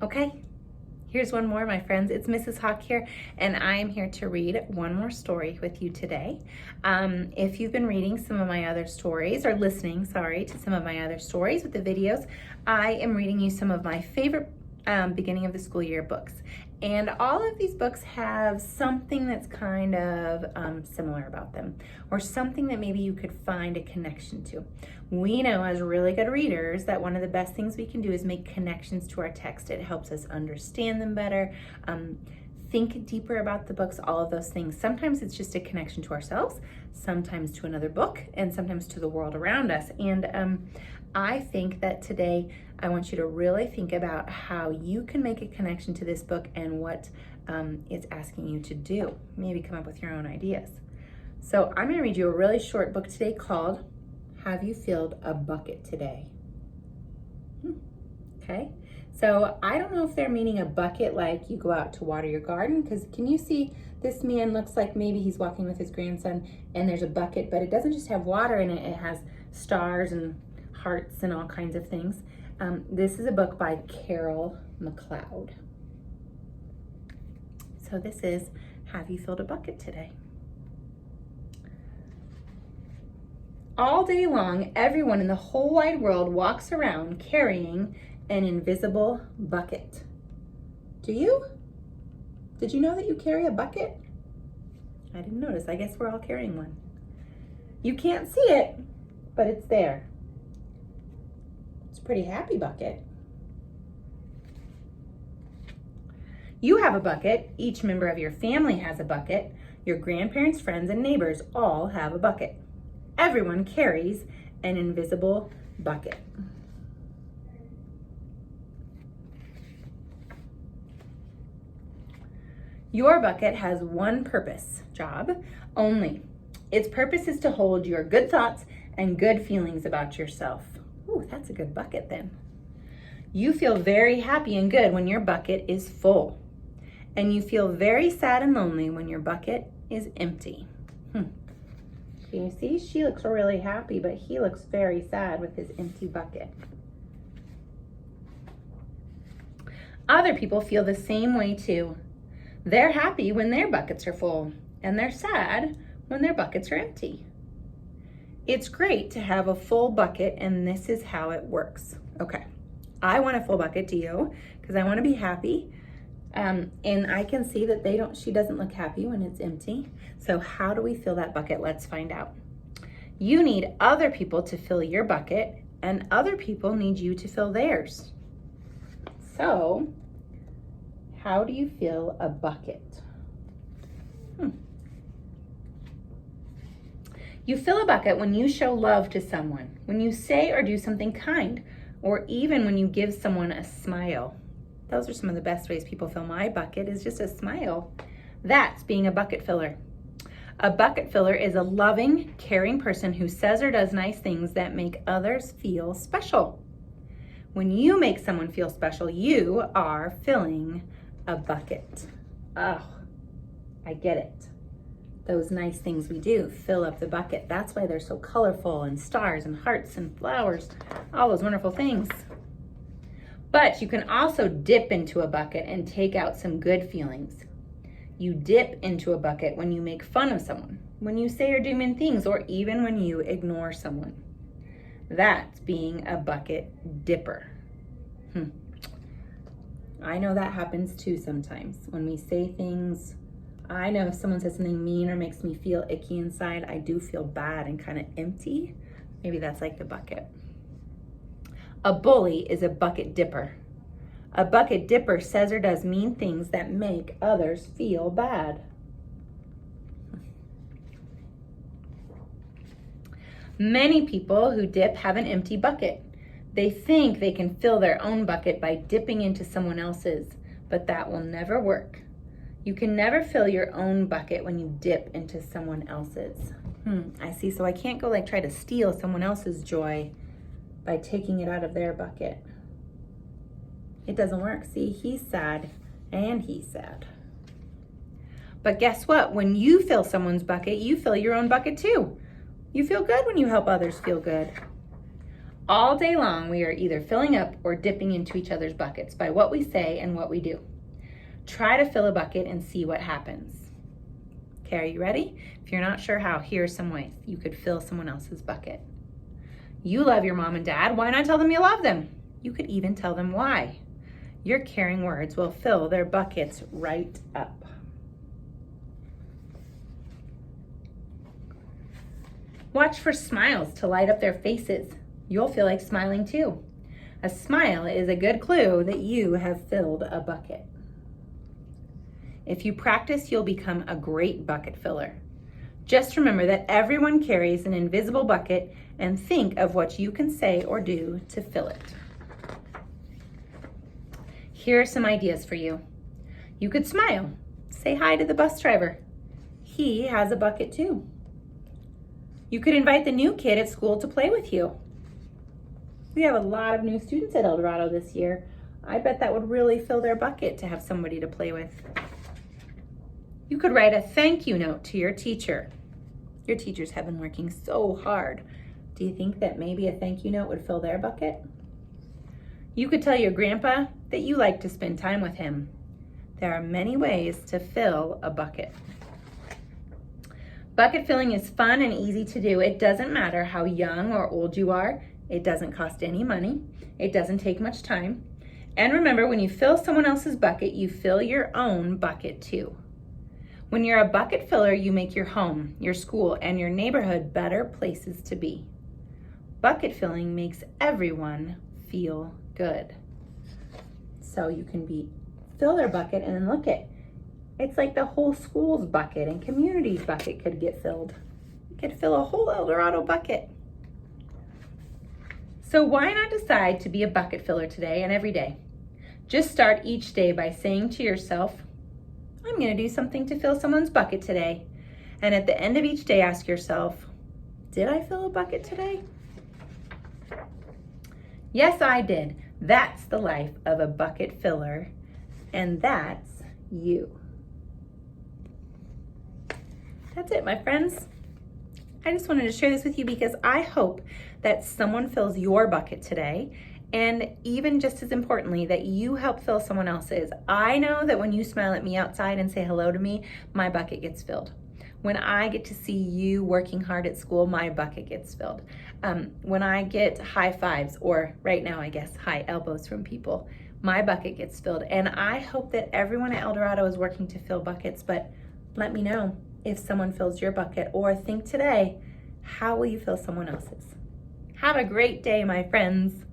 Okay, here's one more, my friends. It's Mrs. Hawk here, and I am here to read one more story with you today. If you've been reading some of my other stories, or listening, sorry, to some of my other stories with the videos, I am reading you some of my favorite beginning of the school year books. And all of these books have something that's kind of similar about them, or something that maybe you could find a connection to. We know as really good readers that one of the best things we can do is make connections to our text. It helps us understand them better, think deeper about the books, all of those things. Sometimes it's just a connection to ourselves, sometimes to another book, and sometimes to the world around us. And I think that today I want you to really think about how you can make a connection to this book and what it's asking you to do. Maybe come up with your own ideas. So I'm going to read you a really short book today called Have You Filled a Bucket Today? Okay, so I don't know if they're meaning a bucket like you go out to water your garden, because can you see this man looks like maybe he's walking with his grandson and there's a bucket, but it doesn't just have water in it, it has stars and hearts and all kinds of things. This is a book by Carol McLeod. So this is Have You Filled a Bucket Today? All day long, everyone in the whole wide world walks around carrying an invisible bucket. Do you? Did you know that you carry a bucket? I didn't notice. I guess we're all carrying one. You can't see it, but it's there. It's a pretty happy bucket. You have a bucket. Each member of your family has a bucket. Your grandparents, friends, and neighbors all have a bucket. Everyone carries an invisible bucket. Your bucket has one job only. Its purpose is to hold your good thoughts and good feelings about yourself. Ooh, that's a good bucket then. You feel very happy and good when your bucket is full. And you feel very sad and lonely when your bucket is empty. Can you see? She looks really happy, but he looks very sad with his empty bucket. Other people feel the same way too. They're happy when their buckets are full, and they're sad when their buckets are empty. It's great to have a full bucket, and this is how it works. Okay, I want a full bucket, do you? Because I want to be happy. And I can see that she doesn't look happy when it's empty. So how do we fill that bucket? Let's find out. You need other people to fill your bucket, and other people need you to fill theirs. So how do you fill a bucket? You fill a bucket when you show love to someone, when you say or do something kind, or even when you give someone a smile. Those are some of the best ways people fill my bucket, is just a smile. That's being a bucket filler. A bucket filler is a loving, caring person who says or does nice things that make others feel special. When you make someone feel special, you are filling a bucket. Oh, I get it. Those nice things we do fill up the bucket. That's why they're so colorful, and stars and hearts and flowers, all those wonderful things. But you can also dip into a bucket and take out some good feelings. You dip into a bucket when you make fun of someone, when you say or do mean things, or even when you ignore someone. That's being a bucket dipper. I know that happens too sometimes. When we say things, I know if someone says something mean or makes me feel icky inside, I do feel bad and kind of empty. Maybe that's like the bucket. A bully is a bucket dipper. A bucket dipper says or does mean things that make others feel bad. Many people who dip have an empty bucket. They think they can fill their own bucket by dipping into someone else's, but that will never work. You can never fill your own bucket when you dip into someone else's. I see. So I can't go try to steal someone else's joy by taking it out of their bucket. It doesn't work. See, he's sad and he's sad. But guess what? When you fill someone's bucket, you fill your own bucket too. You feel good when you help others feel good. All day long, we are either filling up or dipping into each other's buckets by what we say and what we do. Try to fill a bucket and see what happens. Okay, are you ready? If you're not sure how, here are some ways you could fill someone else's bucket. You love your mom and dad. Why not tell them you love them? You could even tell them why. Your caring words will fill their buckets right up. Watch for smiles to light up their faces. You'll feel like smiling too. A smile is a good clue that you have filled a bucket. If you practice, you'll become a great bucket filler. Just remember that everyone carries an invisible bucket and think of what you can say or do to fill it. Here are some ideas for you. You could smile. Say hi to the bus driver. He has a bucket too. You could invite the new kid at school to play with you. We have a lot of new students at Eldorado this year. I bet that would really fill their bucket to have somebody to play with. You could write a thank you note to your teacher. Your teachers have been working so hard. Do you think that maybe a thank you note would fill their bucket? You could tell your grandpa that you like to spend time with him. There are many ways to fill a bucket. Bucket filling is fun and easy to do. It doesn't matter how young or old you are. It doesn't cost any money. It doesn't take much time. And remember, when you fill someone else's bucket, you fill your own bucket too. When you're a bucket filler, you make your home, your school, and your neighborhood better places to be. Bucket filling makes everyone feel good. So you can fill their bucket and then look at, it's like the whole school's bucket and community's bucket could get filled. You could fill a whole Eldorado bucket. So why not decide to be a bucket filler today and every day? Just start each day by saying to yourself, I'm going to do something to fill someone's bucket today. And at the end of each day, ask yourself, did I fill a bucket today? Yes, I did. That's the life of a bucket filler, and that's you. That's it, my friends. I just wanted to share this with you because I hope that someone fills your bucket today, and even just as importantly, that you help fill someone else's. I know that when you smile at me outside and say hello to me, my bucket gets filled. When I get to see you working hard at school, my bucket gets filled. When I get high fives, or right now I guess high elbows from people, my bucket gets filled. And I hope that everyone at Eldorado is working to fill buckets, but let me know if someone fills your bucket, or think today, how will you fill someone else's? Have a great day, my friends.